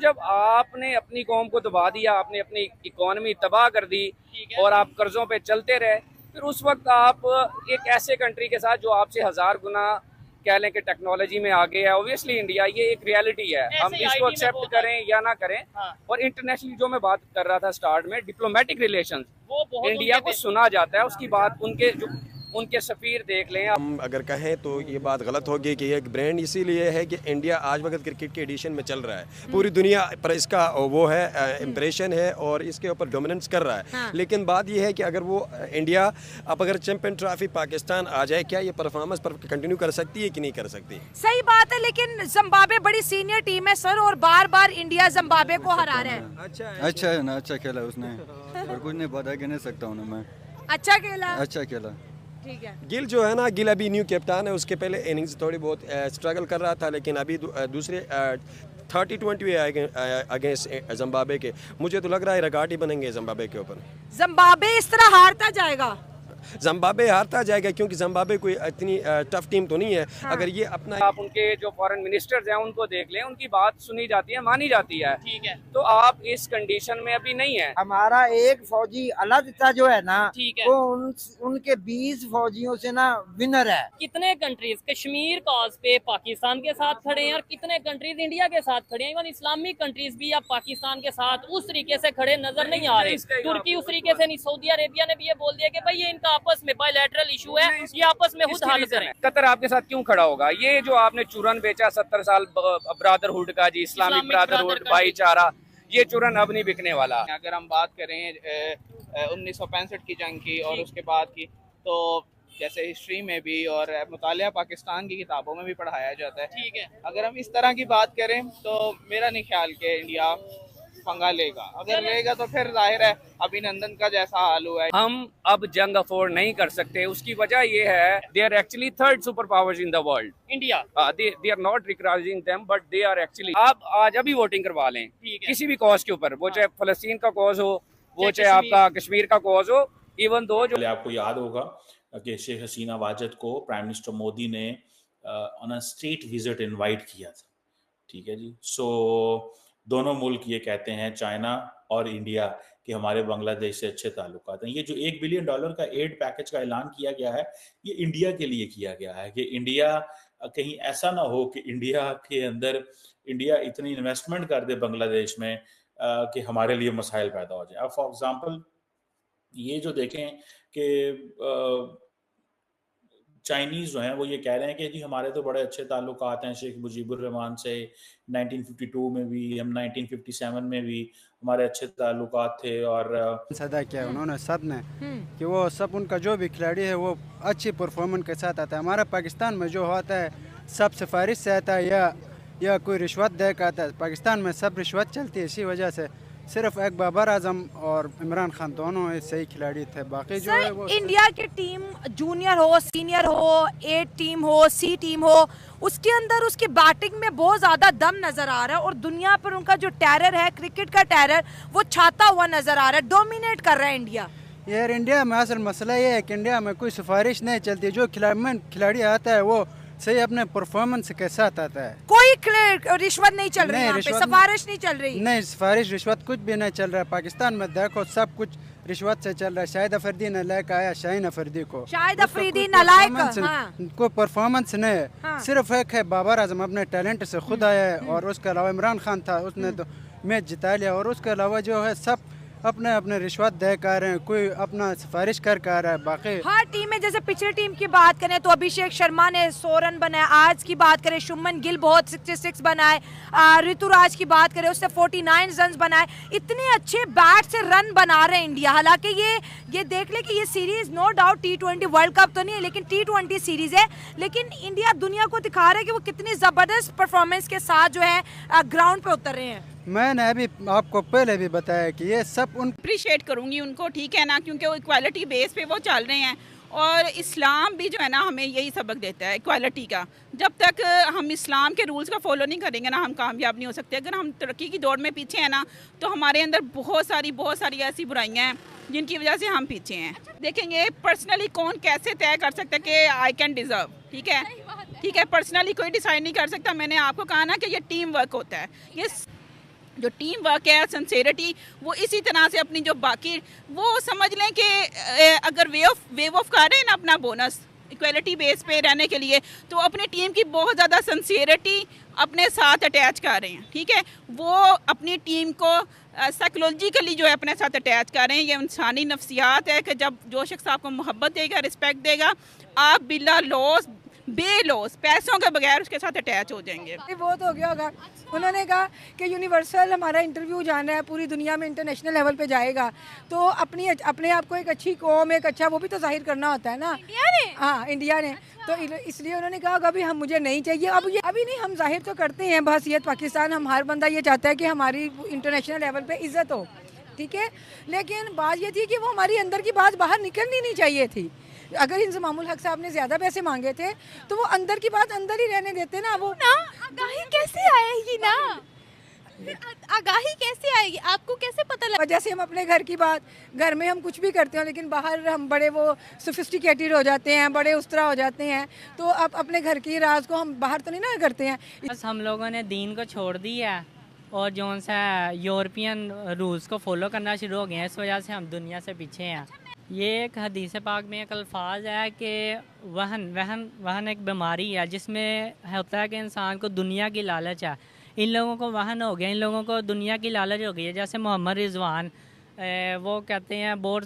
जब आपने अपनी कौम को दबा दिया, आपने अपनी इकोनॉमी तबाह कर दी और आप कर्जों पे चलते रहे, फिर उस वक्त आप एक ऐसे कंट्री के साथ जो आपसे 1000 गुना कह लें कि टेक्नोलॉजी में आगे है, ऑब्वियसली इंडिया, ये एक रियलिटी है, हम इसको एक्सेप्ट करें या ना करें। और इंटरनेशनली जो मैं बात कर रहा था स्टार्ट में, डिप्लोमेटिक रिलेशंस, इंडिया को सुना जाता है, उसकी बात उनके सफीर देख लें। हम अगर कहें तो ये बात गलत होगी कि एक ब्रांड इसीलिए है कि इंडिया आज वक्त क्रिकेट के एडिशन में चल रहा है, पूरी दुनिया पर इसका वो है इम्प्रेशन है और इसके ऊपर डोमिनेंस कर रहा है। हाँ। लेकिन बात ये है कि अगर वो इंडिया अब अगर चैंपियन ट्रॉफी पाकिस्तान आ जाए, क्या ये परफॉर्मेंस पर कंटिन्यू कर सकती है कि नहीं कर सकती? सही बात है, लेकिन जिम्बाब्वे बड़ी सीनियर टीम है सर, और बार बार इंडिया जिम्बाब्वे को हरा रहा है। अच्छा है ना, अच्छा खेला उसने और कुछ नहीं पता कह नहीं सकता हूँ मैं। अच्छा खेला, अच्छा खेला। ठीक है। गिल जो है ना, गिल अभी न्यू कैप्टन है, उसके पहले इनिंग्स थोड़ी बहुत स्ट्रगल कर रहा था, लेकिन अभी दूसरे 30-20 अगेंस्ट जिम्बाब्वे के, मुझे तो लग रहा है रिकॉर्ड ही बनेंगे जिम्बाब्वे के ऊपर। जिम्बाब्वे इस तरह हारता जाएगा? जिम्बाब्वे हारता जाएगा क्योंकि जिम्बाब्वे कोई इतनी टफ टीम तो नहीं है। हाँ। अगर ये अपना, आप उनके जो फॉरेन मिनिस्टर्स हैं उनको देख लें, उनकी बात सुनी जाती है, मानी जाती है। ठीक है, तो आप इस कंडीशन में अभी नहीं है। हमारा एक फौजी अलग जो है ना, ठीक है, वो उनके 20 फौजियों से ना विनर है। कितने कंट्रीज कश्मीर कॉज पे पाकिस्तान के साथ खड़े हैं और कितने कंट्रीज इंडिया के साथ खड़े हैं। इवन इस्लामिक कंट्रीज भी अब पाकिस्तान के साथ उस तरीके से खड़े नजर नहीं आ रहे। तुर्की उस तरीके से नहीं, सऊदी अरेबिया ने भी ये बोल दिया कि भाई ये इनका आपस में बायलैटरल इशू है, ये आपस में खुद हल करें। कतर आपके साथ क्यों खड़ा होगा? ये जो आपने चूरन बेचा 70 साल ब्रदरहुड का, जी इस्लामिक ब्रदरहुड, भाईचारा, ये चूरन अब नहीं बिकने वाला। अगर हम बात करें 1965 की जंग की और उसके बाद की, तो जैसे हिस्ट्री में भी और मुतालिया पाकिस्तान की किताबों में भी पढ़ाया जाता है। ठीक है, अगर हम इस तरह की बात करें तो मेरा नहीं ख्याल कि इंडिया पंगा लेगा। अगर लेगा तो फिर जाहिर है अभिनंदन का जैसा हाल हुआ है। हम अब जंग अफोर्ड नहीं कर सकते, उसकी वजह ये है, they are actually third super powers in the world. India, they are not recognizing them, but they are actually. आप आज अभी वोटिंग करवा लें किसी भी कॉज के ऊपर, वो चाहे फलस्तीन का कॉज हो, वो चाहे आपका कश्मीर का कॉज हो, इवन दो जो आपको याद होगा कि शेख हसीना वाजिद को प्राइम मिनिस्टर मोदी ने on a state visit invite किया था। ठीक है जी। सो दोनों मुल्क ये कहते हैं, चाइना और इंडिया, कि हमारे बांग्लादेश से अच्छे ताल्लुकात हैं। ये जो $1 बिलियन का एड पैकेज का ऐलान किया गया है, ये इंडिया के लिए किया गया है कि इंडिया कहीं ऐसा ना हो कि इंडिया के अंदर इंडिया इतनी इन्वेस्टमेंट कर दे बांग्लादेश में कि हमारे लिए मसाइल पैदा हो जाए। अब फॉर एग्जांपल ये जो देखें कि चाइनीज़ जो हैं वो ये कह रहे हैं कि जी हमारे तो बड़े अच्छे ताल्लुकात हैं शेख मुजीबुर रहमान से, 1952 में भी, हम 1957 में भी हमारे अच्छे ताल्लुकात थे। और सदा किया उन्होंने सब ने कि वो सब उनका जो भी खिलाड़ी है वो अच्छी परफॉर्मेंस के साथ आता है। हमारा पाकिस्तान में जो होता है सब सिफारिश से आता है या कोई रिश्वत दे कर आता है। पाकिस्तान में सब रिश्वत चलती है, इसी वजह से सिर्फ एक बाबर आजम और इमरान खान दोनों सही खिलाड़ी थे, बाकी जो है वो इंडिया की टीम जूनियर हो, सीनियर हो, ए टीम हो, सी टीम हो, उसके अंदर उसकी बैटिंग में बहुत ज़्यादा दम नज़र आ रहा है और दुनिया पर उनका जो टेरर है, क्रिकेट का टेरर, वो छाता हुआ नज़र आ रहा है, डोमिनेट कर रहा है इंडिया। यार इंडिया में असल मसला ये है कि इंडिया में कोई सिफारिश नहीं चलती, जो खिलाड़ी आता है वो सही अपने परफॉर्मेंस के साथ आता है। कोई रिश्वत नहीं चल रही है, सिफारिश नहीं चल रही। नहीं, सिफारिश रिश्वत कुछ भी नहीं चल रहा है पाकिस्तान में। देखो सब कुछ रिश्वत से चल रहा है। शाहिद अफरीदी ने लेकर आया शाहीन अफरीदी को, शाहिद अफरीदी नालायक, कोई परफॉर्मेंस नहीं है। हाँ। सिर्फ एक है बाबर आजम अपने टैलेंट से खुद आया है और उसके अलावा इमरान खान था, उसने तो मैच जिता लिया। और उसके अलावा जो है सब अपने अपने रिश्वत दे कर रहे हैं, कोई अपना सिफारिश कर रहा है। बाकी हर टीम में, जैसे पिछली टीम की बात करें तो अभिषेक शर्मा ने 100 रन बनाए, आज की बात करें शुभमन गिल बहुत 66 बनाए, ऋतुराज की बात करें उससे 49 रन बनाए। इतने अच्छे बैट से रन बना रहे हैं इंडिया। हालांकि ये देख ले कि ये series no doubt T20 world cup तो नहीं है, लेकिन T20 सीरीज है, लेकिन इंडिया दुनिया को दिखा रहा है कि वो कितनी जबरदस्त परफॉर्मेंस के साथ जो है ग्राउंड पे उतर रहे हैं। मैंने अभी आपको पहले भी बताया कि ये सब अप्रिशिएट करूंगी उनको, ठीक है ना, क्योंकि वो इक्वालिटी बेस पे वो चल रहे हैं और इस्लाम भी जो है ना हमें यही सबक देता है इक्वालिटी का। जब तक हम इस्लाम के रूल्स का फॉलो नहीं करेंगे ना हम कामयाब नहीं हो सकते। अगर हम तरक्की की दौड़ में पीछे हैं ना तो हमारे अंदर बहुत सारी ऐसी बुराइयां हैं जिनकी वजह से हम पीछे हैं। देखेंगे पर्सनली कौन कैसे तय कर सकता है कि आई कैन डिज़र्व, ठीक है, पर्सनली कोई डिसाइड नहीं कर सकता। मैंने आपको कहा ना कि ये टीम वर्क होता है। ये जो टीम वर्क है, सिंसेरिटी, वो इसी तरह से अपनी जो बाकी वो समझ लें कि अगर वेव ऑफ कर रहे हैं ना अपना बोनस इक्वलिटी बेस पे रहने के लिए, तो अपनी टीम की बहुत ज़्यादा सिंसेरिटी अपने साथ अटैच कर रहे हैं। ठीक है, वो अपनी टीम को साइकोलॉजिकली जो है अपने साथ अटैच कर रहे हैं। ये इंसानी नफ्सियात है कि जब जो शख्स आपको मोहब्बत देगा, रिस्पेक्ट देगा, आप बिला लॉस बेलॉस पैसों के बगैर उसके साथ अटैच हो जाएंगे। बहुत हो गया होगा। उन्होंने कहा कि यूनिवर्सल हमारा इंटरव्यू जाना है, पूरी दुनिया में इंटरनेशनल लेवल पे जाएगा, तो अपने आप को एक अच्छी कौम, एक अच्छा वो भी तो जाहिर करना होता है ना इंडिया ने। हाँ, इंडिया ने। तो इसलिए उन्होंने कहा अभी हम मुझे नहीं चाहिए, अभी नहीं, हम जाहिर तो करते हैं बहसीयत पाकिस्तान, हम हर बंदा ये चाहता है कि हमारी इंटरनेशनल लेवल पे इज्जत हो। ठीक है, लेकिन बात ये थी कि वो हमारी अंदर की बात बाहर निकलनी नहीं चाहिए थी। अगर इंजमामुल हक साहब ने ज्यादा पैसे मांगे थे तो वो अंदर की बात अंदर ही रहने देते ना। वो ना आगाही कैसे आएगी ना, आगाही कैसे आएगी, आपको कैसे पता लगा? जैसे हम अपने घर की बात, घर में हम कुछ भी करते हो, लेकिन बाहर हम बड़े वो सोफिस्टिकेटेड हो जाते हैं, बड़े उस तरह हो जाते हैं, तो अब अपने घर की राज को हम बाहर तो नहीं ना करते हैं। बस हम लोगों ने दीन को छोड़ दिया और जो सा यूरोपियन रूल्स को फॉलो करना शुरू हो गए हैं, इस वजह से हम दुनिया से पीछे हैं। ये एक हदीस पाक में एक अल्फाज है कि वहन एक बीमारी है जिसमें होता है कि इंसान को दुनिया की लालच है। इन लोगों को वहन हो गया, इन लोगों को दुनिया की लालच हो गई है। जैसे मोहम्मद रिजवान, वो कहते हैं बहुत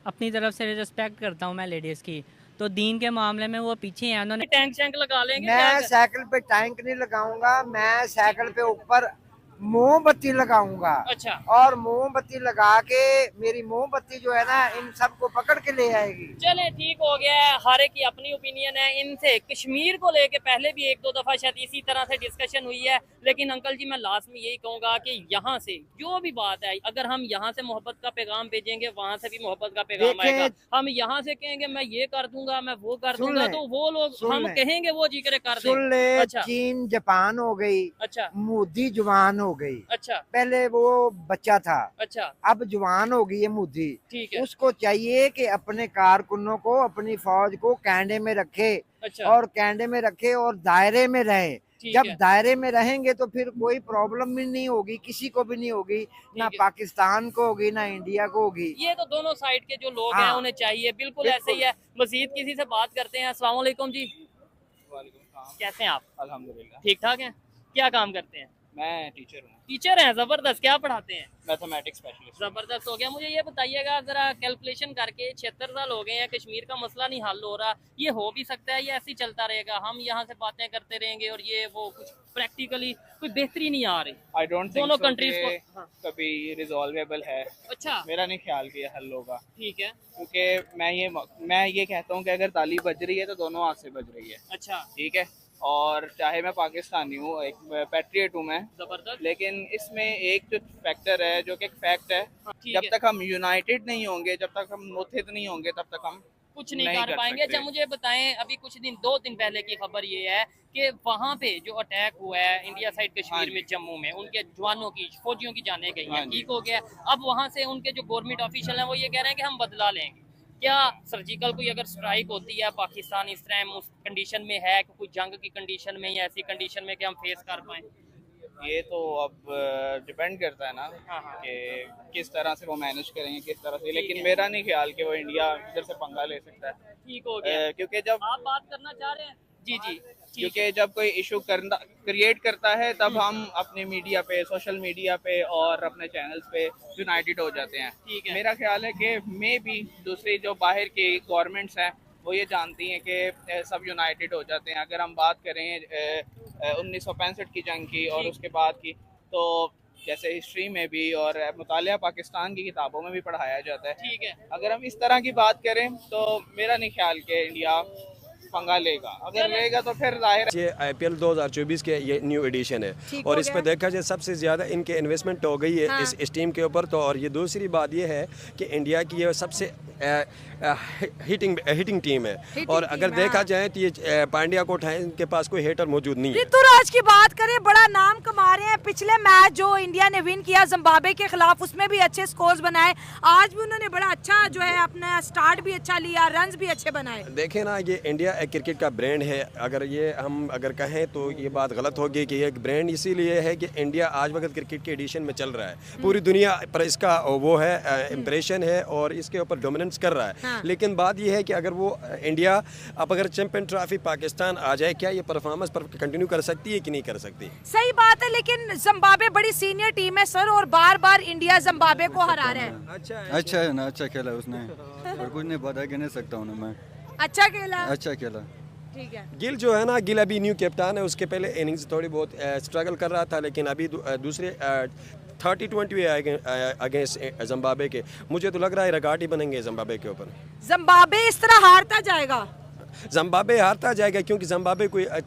अपनी तरफ से रिस्पेक्ट करता हूँ मैं लेडीज़ की, तो दीन के मामले में वो पीछे हैं। उन्होंने टैंक लगा लेंगे। मैं साइकिल पे टैंक नहीं लगाऊंगा, मैं साइकिल पे ऊपर मोमबत्ती लगाऊंगा। अच्छा। और मोमबत्ती लगा के मेरी मोमबत्ती जो है ना इन सबको पकड़ के ले आएगी। चले ठीक हो गया है, हर एक की अपनी ओपिनियन है। इनसे कश्मीर को लेके पहले भी एक दो दफा शायद इसी तरह से डिस्कशन हुई है, लेकिन अंकल जी मैं लास्ट में यही कहूंगा कि यहाँ से जो भी बात है, अगर हम यहाँ से मोहब्बत का पैगाम भेजेंगे, वहाँ से भी मोहब्बत का पैगाम आएगा। हम यहाँ से कहेंगे मैं ये कर दूंगा, मैं वो कर दूंगा, तो वो लोग हम कहेंगे वो जिक्र कर दें। सुन ले, अच्छा। चीन जापान हो गई, अच्छा, मोदी जवान हो गई। अच्छा, पहले वो बच्चा था, अच्छा, अब जवान हो गई है मोदी। ठीक है। उसको चाहिए कि अपने कारकुनों को, अपनी फौज को कैंडे में रखे। अच्छा। और कैंडे में रखे और दायरे में रहे। जब दायरे में रहेंगे तो फिर कोई प्रॉब्लम भी नहीं होगी, किसी को भी नहीं होगी, ना पाकिस्तान को होगी ना इंडिया को होगी। ये तो दोनों साइड के जो लोग हैं उन्हें चाहिए। बिल्कुल ऐसे ही है। मजीद किसी से बात करते हैं। अस्सलाम वालेकुम जी। कैसे हैं आप? अल्हम्दुलिल्लाह ठीक ठाक हैं। क्या काम करते हैं? मैं टीचर हूँ। टीचर हैं, जबरदस्त। क्या पढ़ाते हैं? Mathematics specialist. जबरदस्त हो गया। मुझे ये बताइएगा जरा, कैलकुलेशन करके 76 साल हो गए हैं, कश्मीर का मसला नहीं हल हो रहा, ये हो भी सकता है, ये ऐसे ही चलता रहेगा, हम यहाँ से बातें करते रहेंगे और ये वो कुछ प्रैक्टिकली कोई बेहतरी नहीं आ रही? आई डोंट थिंक दोनों so कंट्रीज को कभी रिजॉल्वेबल है। अच्छा, मेरा नहीं ख्याल कि ये हल होगा। ठीक है, क्योंकि मैं ये कहता हूँ कि अगर ताली बज रही है तो दोनों हाथ से बज रही है। अच्छा, ठीक है। और चाहे मैं पाकिस्तानी हूँ, एक पैट्रियट हूँ मैं, जबरदस्त, लेकिन इसमें एक जो फैक्टर है, जो कि एक फैक्ट है, जब तक हम यूनाइटेड नहीं होंगे, जब तक हम मुत्तहिद नहीं होंगे, तब तक हम कुछ नहीं कर पाएंगे। अच्छा, मुझे बताएं, अभी कुछ दिन 2 दिन पहले की खबर ये है कि वहाँ पे जो अटैक हुआ है इंडिया साइड कश्मीर में, जम्मू में, उनके जवानों की, फौजियों की जाने गई हैं, ठीक हो गया। अब वहाँ से उनके जो गवर्नमेंट ऑफिशियल हैं वो ये कह रहे हैं कि हम बदला लेंगे। क्या सर्जिकल कोई अगर स्ट्राइक होती है, पाकिस्तान इस टाइम उस कंडीशन में है कि कोई जंग की कंडीशन में या ऐसी कंडीशन में कि हम फेस कर पाएं? ये तो अब डिपेंड करता है ना कि किस तरह से वो मैनेज करेंगे, किस तरह से। लेकिन मेरा नहीं ख्याल कि वो इंडिया इधर से पंगा ले सकता है। ठीक हो गया। क्योंकि जब आप बात करना चाह रहे हैं, जी जी, क्योंकि जब कोई इशू क्रिएट करता है तब हम अपने मीडिया पे, सोशल मीडिया पे और अपने चैनल्स पे यूनाइटेड हो जाते हैं। ठीक है। मेरा ख्याल है कि मे भी दूसरी जो बाहर की गवर्नमेंट्स हैं वो ये जानती हैं कि सब यूनाइटेड हो जाते हैं। अगर हम बात करें 1965 की जंग की और उसके बाद की, तो जैसे हिस्ट्री में भी और मुतालिया पाकिस्तान की किताबों में भी पढ़ाया जाता है। ठीक है। अगर हम इस तरह की बात करें तो मेरा नहीं ख्याल कि इंडिया पंगा लेगा। अगर लेगा तो फिर जाहिर है। ये IPL 2024 के ये न्यू एडिशन है और इस पर देखा जाए सबसे ज़्यादा इनके इन्वेस्टमेंट हो गई है इस टीम के ऊपर। तो और ये दूसरी बात ये है कि इंडिया की ये सबसे हिटिंग टीम है। और अगर देखा जाए तो ये पांड्या को उठाए, इनके पास कोई हेटर मौजूद नहीं है। ऋतुराज की बात करें, बड़ा नाम कमा रहे हैं। पिछले मैच जो इंडिया ने विन किया जिम्बाब्वे के खिलाफ, उसमें भी अच्छे स्कोर्स बनाए। आज भी उन्होंने बड़ा अच्छा जो है अपना स्टार्ट भी अच्छा लिया, रन्स भी अच्छे बनाए। देखे ना, ये इंडिया एक क्रिकेट का ब्रांड है, अगर ये हम अगर कहें तो ये बात गलत होगी कि ये एक ब्रांड इसीलिए है कि इंडिया आज वक्त क्रिकेट के एडिशन में चल रहा है। पूरी दुनिया पर इसका वो है इम्प्रेशन है और इसके ऊपर डोमिनेंस कर रहा है। लेकिन बात ये है कि अगर वो इंडिया अब अगर चैंपियन ट्रॉफी पाकिस्तान आ जाए, क्या ये परफॉर्मेंस पर कंटिन्यू कर सकती है कि नहीं कर सकती? सही बात है, लेकिन जिम्बाब्वे बड़ी सीनियर टीम है सर, और बार बार इंडिया जिम्बाब्वे को हरा रहा है। अच्छा है ना, अच्छा खेला उसने और कुछ नहीं बता के नहीं सकता हूँ मैं। अच्छा खेला, अच्छा खेला। ठीक है। गिल जो है ना, गिल अभी न्यू कैप्टन है, उसके पहले इनिंग्स थोड़ी बहुत स्ट्रगल कर रहा था, लेकिन अभी दूसरे 30-20 अगेंस्ट जिम्बाब्वे के, मुझे तो लग रहा है रिकॉर्ड ही बनेंगे जिम्बाब्वे के ऊपर। जिम्बाब्वे इस तरह हारता जाएगा? जिम्बाब्वे हारता जाएगा क्योंकि जिम्बाब्वे कोई